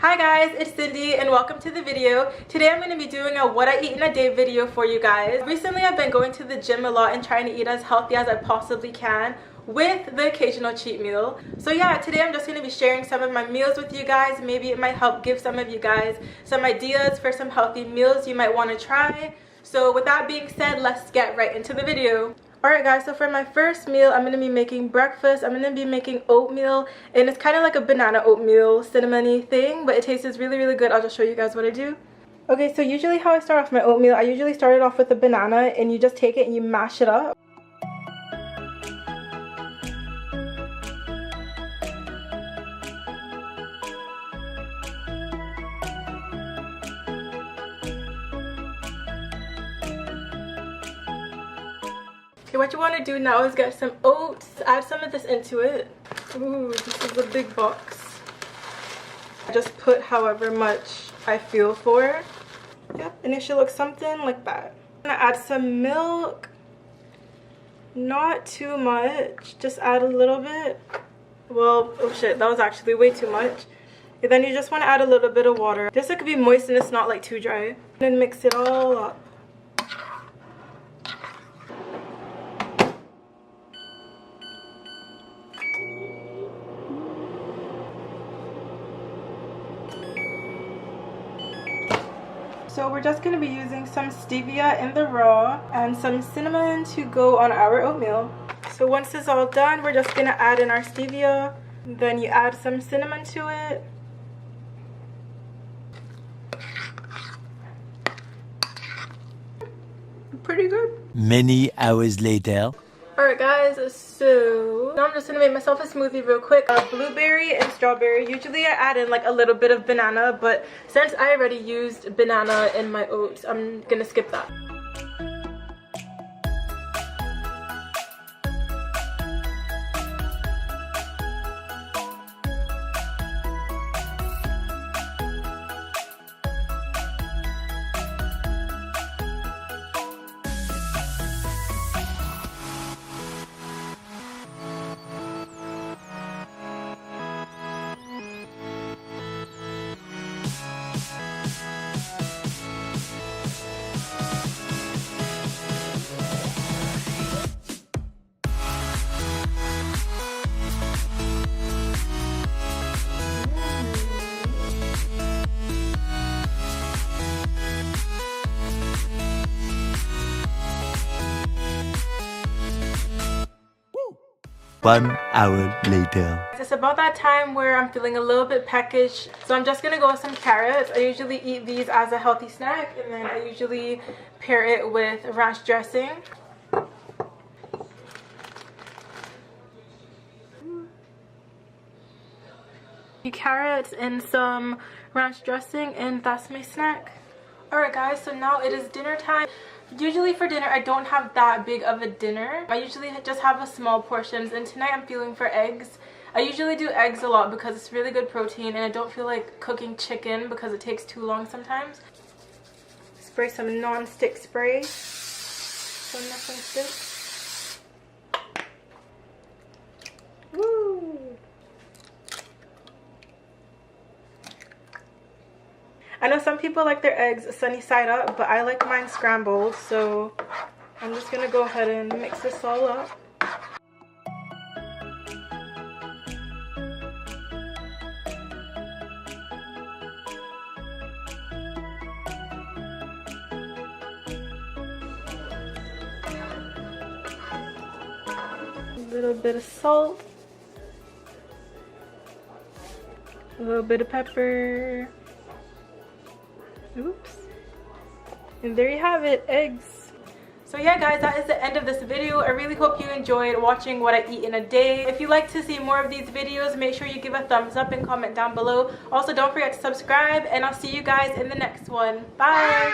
Hi guys, it's Cindy and welcome to the video. Today I'm going to be doing a what I eat in a day video for you guys. Recently I've been going to the gym a lot and trying to eat as healthy as I possibly can with the occasional cheat meal. So yeah, today I'm just going to be sharing some of my meals with you guys. Maybe it might help give some of you guys some ideas for some healthy meals you might want to try. So with that being said, let's get right into the video. Alright guys, so for my first meal, I'm going to be making breakfast. I'm going to be making oatmeal, and it's kind of like a banana oatmeal cinnamony thing, but it tastes really good. I'll just show you guys what I do. Okay, so usually how I start off my oatmeal, I usually start it off with a banana, and you just take it and you mash it up. Okay, what you want to do now is get some oats, add some of this into it. Ooh, this is a big box. Just put however much I feel for. Yep, and it should look something like that. I'm gonna add some milk. Not too much, just add a little bit. Well, oh shit, that was actually way too much. And then you just want to add a little bit of water. Just so it could be moist and it's not like too dry. And then mix it all up. So we're just going to be using some stevia in the raw and some cinnamon to go on our oatmeal. So once it's all done, we're just going to add in our stevia. Then you add some cinnamon to it. Pretty good. Many hours later. Alright guys, so now I'm just gonna make myself a smoothie real quick. Blueberry and strawberry. Usually I add in like a little bit of banana, but since I already used banana in my oats, I'm gonna skip that. One hour later. It's about that time where I'm feeling a little bit peckish, so I'm just gonna go with some carrots. I usually eat these as a healthy snack, and then I usually pair it with ranch dressing. Carrots and some ranch dressing, and that's my snack. Alright guys, so now it is dinner time. Usually for dinner I don't have that big of a dinner. I usually just have a small portions, and tonight I'm feeling for eggs. I usually do eggs a lot because it's really good protein, and I don't feel like cooking chicken because it takes too long sometimes. Spray some non-stick spray so nothing sticks. Woo! I know some people like their eggs sunny side up, but I like mine scrambled, so I'm just gonna go ahead and mix this all up. A little bit of salt, a little bit of pepper. Oops. And there you have it, eggs. So yeah guys, that is the end of this video. I really hope you enjoyed watching what I eat in a day. If you'd like to see more of these videos, make sure you give a thumbs up and comment down below. Also, don't forget to subscribe, and I'll see you guys in the next one. Bye!